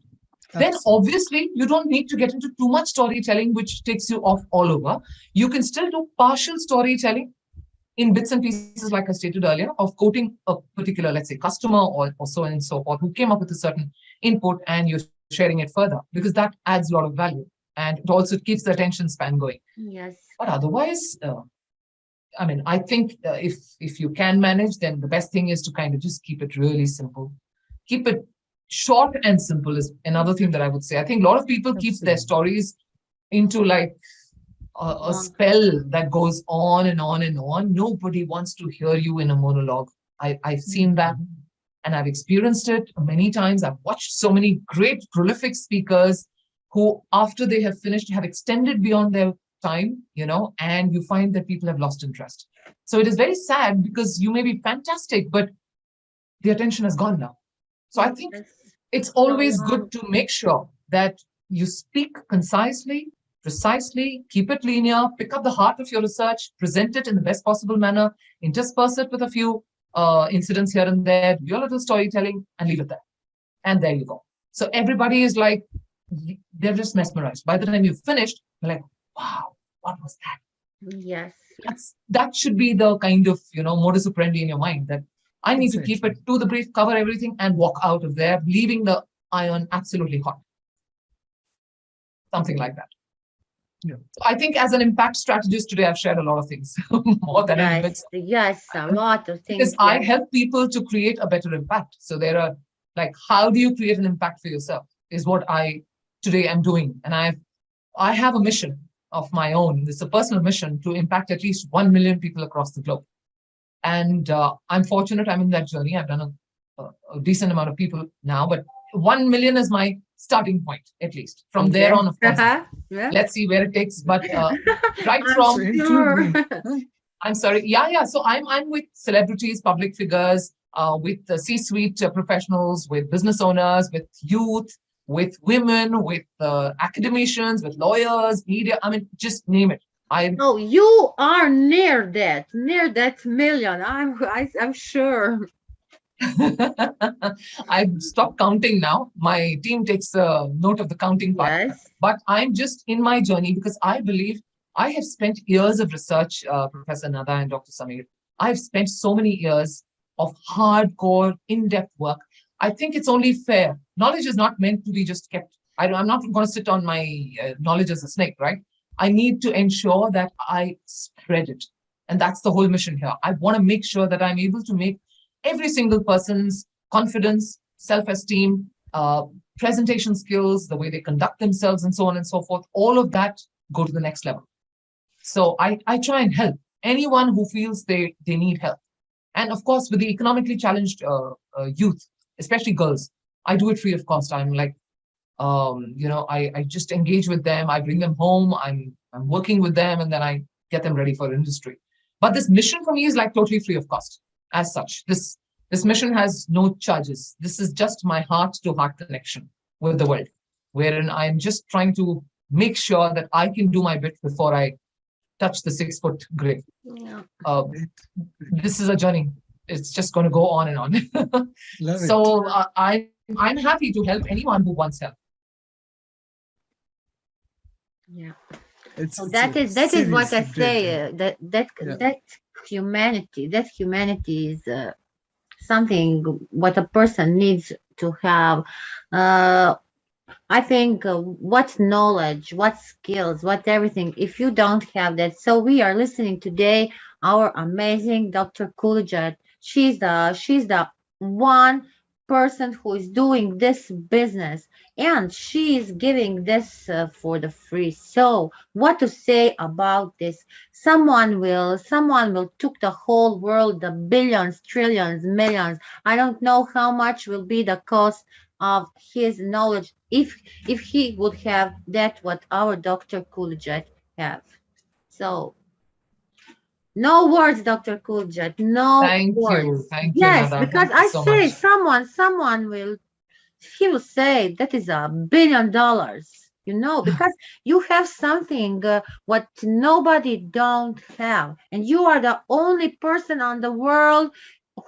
then obviously you don't need to get into too much storytelling, which takes you off all over. You can still do partial storytelling in bits and pieces, like I stated earlier, of quoting a particular, let's say, customer or so and so forth, who came up with a certain input, and you're sharing it further, because that adds a lot of value. And it also keeps the attention span going. Yes. But otherwise, I mean, I think if you can manage, then the best thing is to kind of just keep it really simple. Keep it short and simple is another thing that I would say. I think a lot of people keep their stories into like a spell that goes on and on and on. Nobody wants to hear you in a monologue. I've seen that, and I've experienced it many times. I've watched so many great, prolific speakers who, after they have finished, have extended beyond their time, and you find that people have lost interest. So it is very sad, because you may be fantastic, but the attention has gone now. So I think it's always good to make sure that you speak concisely, precisely, keep it linear, pick up the heart of your research, present it in the best possible manner, intersperse it with a few incidents here and there, do your little storytelling, and leave it there. And there you go. So everybody is like, they're just mesmerized. By the time you've finished, they're like, wow, what was that? Yes. That should be the kind of, modus operandi in your mind, that I need to keep it to the brief, cover everything, and walk out of there, leaving the iron absolutely hot. Something like that. Yeah. So I think as an impact strategist today, I've shared a lot of things, more than any bits. Yes, a lot of things. Because I help people to create a better impact. So there are like, how do you create an impact for yourself is what I today am doing. And I have a mission of my own. It's a personal mission to impact at least 1 million people across the globe. And I'm fortunate I'm in that journey. I've done a decent amount of people now, but 1 million is my starting point, at least. From there on, of course, let's see where it takes. But right from, I'm sorry. Yeah. So I'm with celebrities, public figures, with the C-suite professionals, with business owners, with youth, with women, with academicians, with lawyers, media. I mean, just name it. Oh, you are near that million. I'm sure. I've stopped counting now. My team takes note of the counting part. Yes. But I'm just in my journey, because I believe I have spent years of research, Professor Nada and Dr. Samir. I've spent so many years of hardcore, in-depth work. I think it's only fair. Knowledge is not meant to be just kept. I'm not going to sit on my knowledge as a snake, right? I need to ensure that I spread it. And that's the whole mission here. I want to make sure that I'm able to make every single person's confidence, self-esteem, presentation skills, the way they conduct themselves, and so on and so forth, all of that go to the next level. So I try and help anyone who feels they need help. And of course, with the economically challenged youth, especially girls, I do it free of cost. I'm like, I just engage with them. I bring them home. I'm working with them, and then I get them ready for industry. But this mission for me is like totally free of cost. As such, this mission has no charges. This is just my heart-to-heart connection with the world, wherein I'm just trying to make sure that I can do my bit before I touch the 6-foot grave. Yeah. This is a journey. It's just going to go on and on. So I'm happy to help anyone who wants help. Yeah. So that is what I say. That humanity is something what a person needs to have. I think what knowledge, what skills, what everything, if you don't have that. So we are listening today, our amazing Dr. Kuiljeit. She's the one person who is doing this business, and she is giving this for the free. So what to say about this? Someone will took the whole world, the billions, trillions, millions. I don't know how much will be the cost of his knowledge if he would have that what our Dr. Kuiljeit have. So No words, Dr. Kuiljeit. No Thank you. words. Thank you, Yes, Nada. because Thank you I so say much. someone will, he will say that is $1 billion. Because you have something what nobody don't have, and you are the only person on the world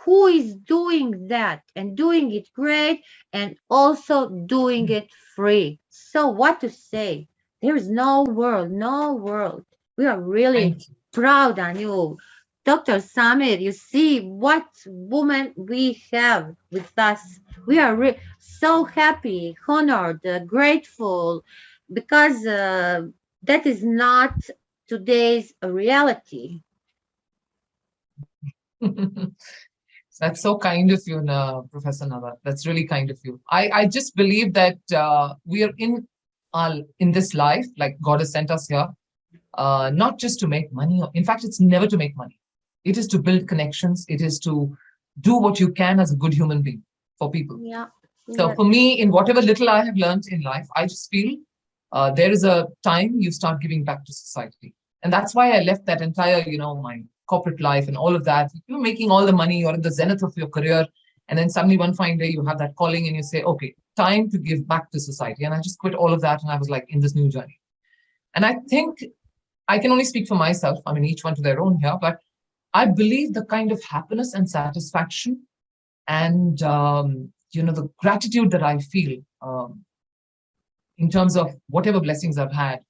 who is doing that and doing it great and also doing it free. So what to say? There is no world, no world. We are really Thank you. proud on you. Dr. Samir, you see what woman we have with us. We are so happy, honored, grateful, because that is not today's reality. That's so kind of you, Professor Nada. That's really kind of you. I just believe that we are in this life, like God has sent us here, not just to make money. In fact, it's never to make money. It is to build connections. It is to do what you can as a good human being for people. Yeah. So Yeah. for me, in whatever little I have learned in life, I just feel there is a time you start giving back to society. And that's why I left that entire, my corporate life and all of that. You're making all the money, you're in the zenith of your career. And then suddenly one fine day you have that calling and you say, okay, time to give back to society. And I just quit all of that. And I was like in this new journey. And I think I can only speak for myself. I mean, each one to their own here, but I believe the kind of happiness and satisfaction and the gratitude that I feel in terms of whatever blessings I've had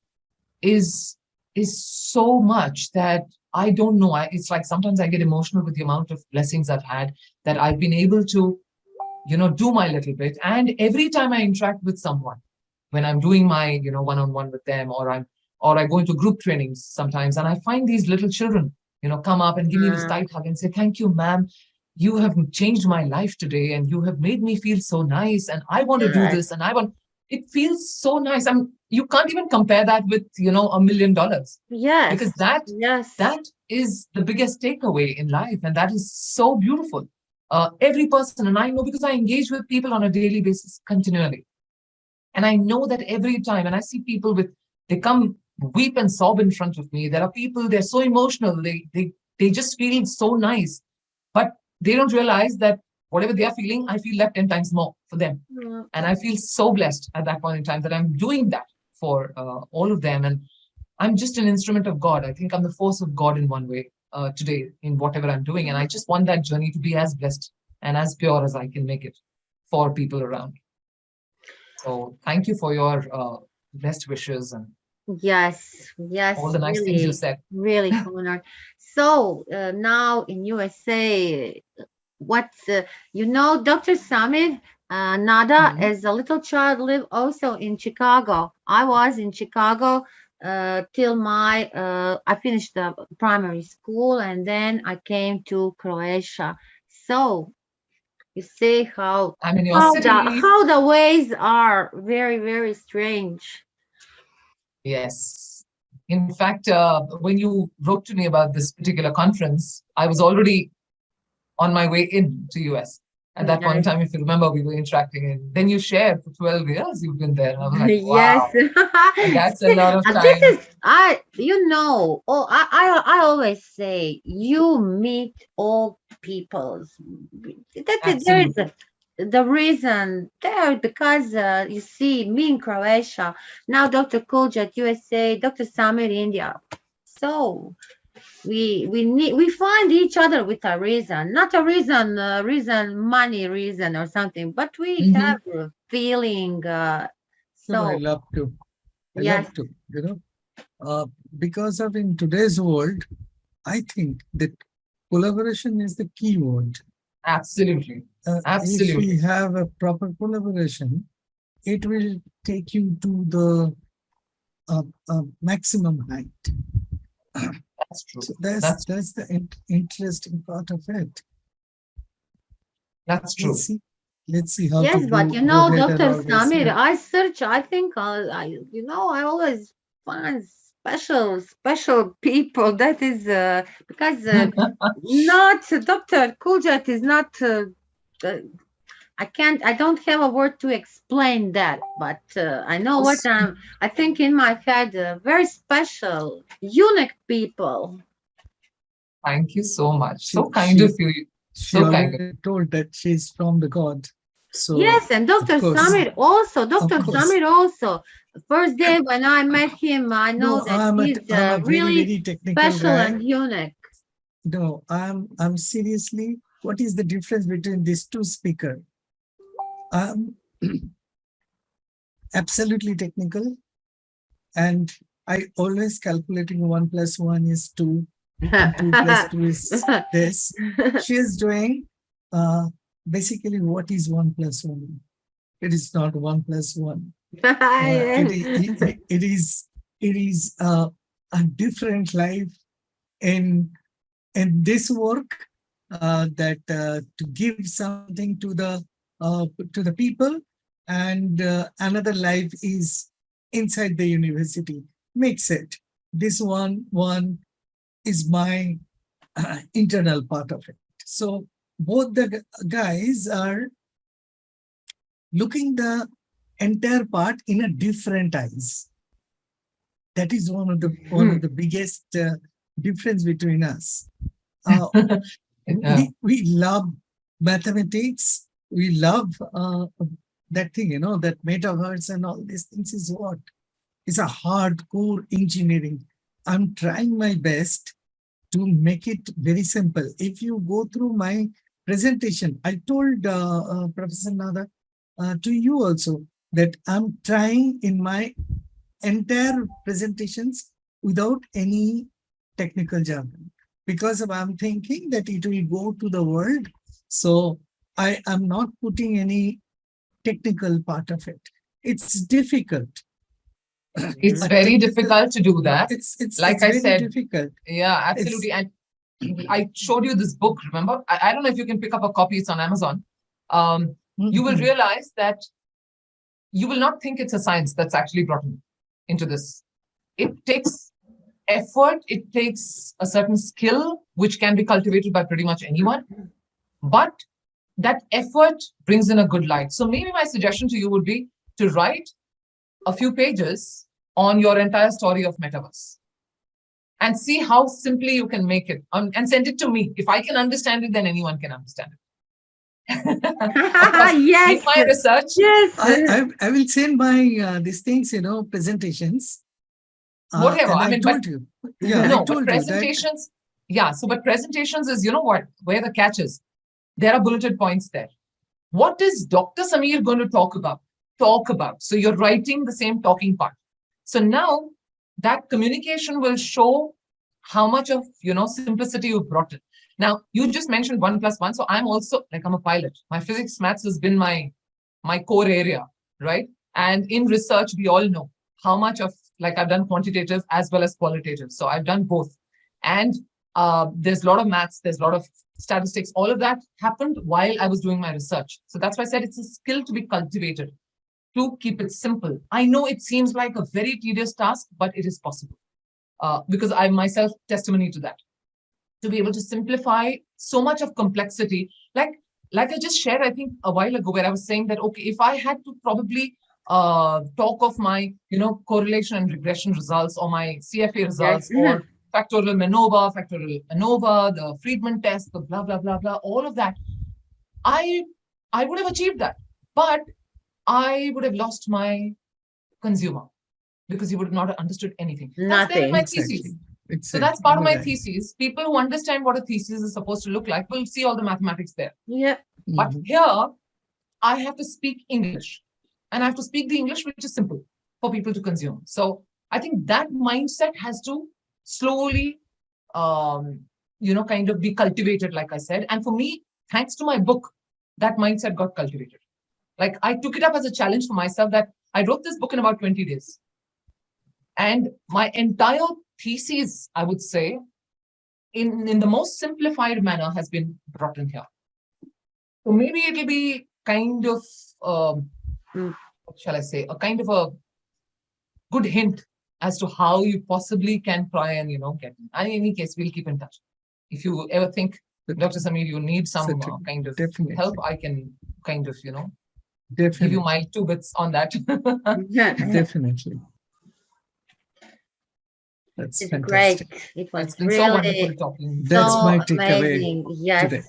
is so much that I don't know. It's like sometimes I get emotional with the amount of blessings I've had, that I've been able to do my little bit. And every time I interact with someone, when I'm doing my one-on-one with them, or I go into group trainings sometimes, and I find these little children come up and give me this tight hug and say, thank you, ma'am, you have changed my life today, and you have made me feel so nice, and I want to do Yes. this, and I want. It feels so nice. You can't even compare that with $1 million, Yes. because that Yes. is the biggest takeaway in life, and that is so beautiful. Every person, and I know because I engage with people on a daily basis continually, and I know that every time, and I see people they come weep and sob in front of me. There are people, they're so emotional, they just feel so nice, but they don't realize that whatever they are feeling, I feel that 10 times more for them. Mm. And I feel so blessed at that point in time that I'm doing that for all of them. And I'm just an instrument of God. I think I'm the force of God in one way today in whatever I'm doing. And I just want that journey to be as blessed and as pure as I can make it for people around. So thank you for your best wishes and Yes. Yes. all the nice things you Really, said. really honored. So now in USA, what's Dr. Samir, Nada, Mhm. as a little child, lived also in Chicago. I was in Chicago till I finished the primary school, and then I came to Croatia. So you see I'm in your city. how the ways are very, very strange. Yes. In fact, when you wrote to me about this particular conference, I was already on my way in to US. At that point in Yes. time, if you remember, we were interacting, and then you shared for 12 years you've been there. And I was like, Yes. wow, that's a lot of This time. is I always say you meet all peoples. There is Absolutely. the reason there, because you see me in Croatia, now Dr. Kuiljeit USA, Dr. Samir India. So we find each other with a reason, not a reason money reason or something, but we have Hmm. a feeling. No, I So love to. I yes. love to, because of in today's world, I think that collaboration is the key word. Absolutely. If we Absolutely. have a proper collaboration, it will take you to the maximum height. That's true. So that's That's that's the interesting part of it. that's Let's true. see. Let's see how to Yes, but go ahead and Dr. organize. Samir, Yeah. I search, I think, I always find special people. That is because not Dr. Kuiljeit is not. Uh, I don't have a word to explain that, but I know what I think in my head. Very special, unique people. Thank you so much. She- So kind she- of you. She So kind of. already told that she's from the God. So Yes, and Dr. of course, Samir also. Dr. course. Samir also. First day when I met him, I know no, that I'm he's a very, really very technical special guy. and unique. No, I'm seriously, what is the difference between these two speakers? I'm absolutely technical, and I always calculating 1 + 1 is 2, and 2 + 2 is this. She is doing basically what is 1 + 1. It is not 1 + 1. It is a different life in this work, that to give something to the people, and another life is inside the university. Makes it. This one is my internal part of it. So both the guys are looking the entire part in a different eyes. That is one of the biggest difference between us. Yeah. We love mathematics. We love that thing, that metaverse and all these things is what? It's a hardcore engineering. I'm trying my best to make it very simple. If you go through my presentation, I told Professor Nada to you also that I'm trying in my entire presentations without any technical jargon, because I'm thinking that it will go to the world. So I am not putting any technical part of it. It's difficult. It's very difficult to do that. Like It's I very said, difficult. yeah, absolutely. And I showed you this book, remember? I don't know if you can pick up a copy, it's on Amazon. You will realize that you will not think it's a science that's actually brought into this. It takes effort, it takes a certain skill, which can be cultivated by pretty much anyone. But that effort brings in a good light. So maybe my suggestion to you would be to write a few pages on your entire story of metaverse and see how simply you can make it, and send it to me. If I can understand it, then anyone can understand it. Yes. In my research, Yes. I will send my these things, presentations. Whatever. And I mean, told but you. Yeah, no, I told but you that. presentations. Yeah. So, but presentations is, you know what? Where the catch is, there are bulleted points there. What is Dr. Samir going to talk about? So you're writing the same talking part. So now that communication will show how much of, simplicity you've brought in. Now, you just mentioned 1 + 1. So I'm also, like, I'm a pilot. My physics, maths has been my core area, right? And in research, we all know how much of, like, I've done quantitative as well as qualitative. So I've done both. And there's a lot of maths, there's a lot of statistics. All of that happened while I was doing my research. So that's why I said it's a skill to be cultivated, to keep it simple. I know it seems like a very tedious task, but it is possible. Because I myself testimony to that. To be able to simplify so much of complexity, like I just shared, I think a while ago, where I was saying that, okay, if I had to probably talk of my, correlation and regression results, or my CFA results, or factorial ANOVA, the Friedman test, the blah, blah, blah, blah, all of that, I would have achieved that, but I would have lost my consumer, because he would not have understood anything. That's there in my thesis. Exactly. So that's part of my thesis. People who understand what a thesis is supposed to look like will see all the mathematics there. Yeah. But here, I have to speak English, and I have to speak the English which is simple for people to consume. So I think that mindset has to slowly, kind of be cultivated, like I said. And for me, thanks to my book, that mindset got cultivated. Like, I took it up as a challenge for myself that I wrote this book in about 20 days. And my entire thesis, I would say, in the most simplified manner, has been brought in here. So maybe it'll be kind of, what shall I say, a kind of a good hint as to how you possibly can try and, get in. And in any case, we'll keep in touch. If you ever think, Dr. Samir, you need some kind of help, I can kind of, give you my 2 bits on that. Definitely. That's It's fantastic. great. It was It's been so wonderful really talking. That's so my takeaway amazing. Yes, today.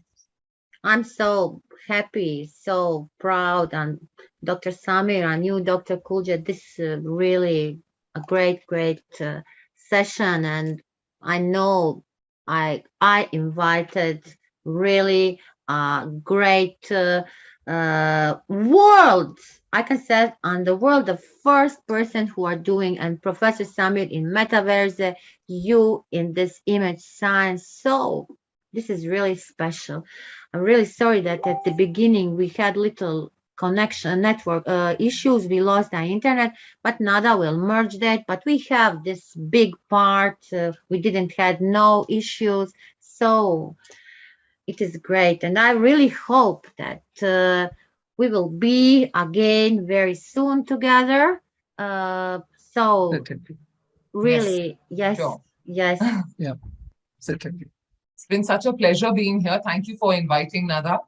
I'm so happy, so proud. And Dr. Samir and you, Dr. Kuiljeit, this is really a great, great session. And I know I invited really great world. I can say on the world, the first person who are doing, and Professor Samir in metaverse, you in this image science. So this is really special. I'm really sorry that at the beginning we had little connection network issues. We lost our internet, but Nada will merge that. But we have this big part. We didn't had no issues. So it is great. And I really hope that we will be again very soon together. So Certainly. really, yes, Sure. yes. Yeah, certainly. It's been such a pleasure being here. Thank you for inviting Nada.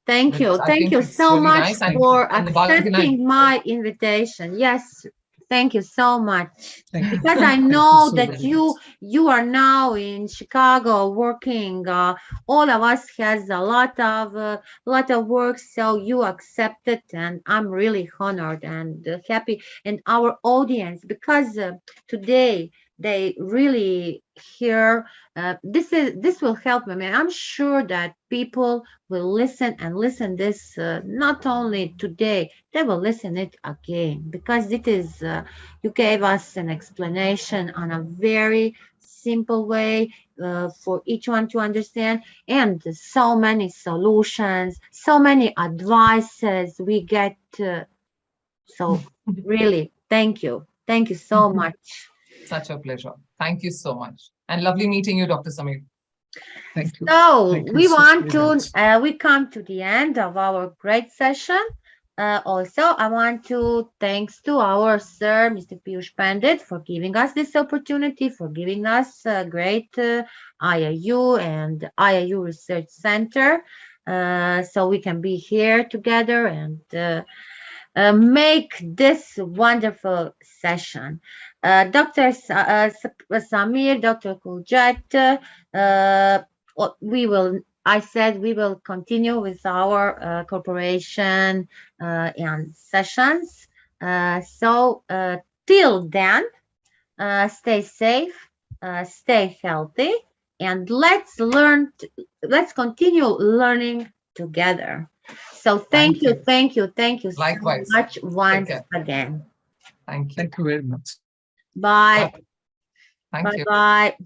Thank you. I Thank think you it's so really much nice. And for in the bargain, accepting my invitation. Yes, thank you so much. Thank you. Because I Thank you know so that very much. you are now in Chicago working. All of us has a lot of work, so you accept it, and I'm really honored and happy. And our audience, because today they really hear. This will help me. I mean, I'm sure that people will listen and listen this not only today, they will listen it again, because it is you gave us an explanation on a very simple way for each one to understand, and so many solutions, so many advices we get. So really, thank you so much. such a pleasure. Thank you so much. And lovely meeting you, Dr. Samir. Thank you. So Thank you we so want very to, much. we come to the end of our great session. Also, I want to thanks to our sir, Mr. Piyush Pandit, for giving us this opportunity, for giving us a great IIU and IIU Research Centre, so we can be here together and make this wonderful session. Dr. Samir, Dr. Kuiljeit, I said we will continue with our cooperation and sessions. Till then, stay safe, stay healthy, and let's continue learning together. So thank you so Likewise. much once care. again. Thank you. Thank you very much. Bye. Thank you. Bye.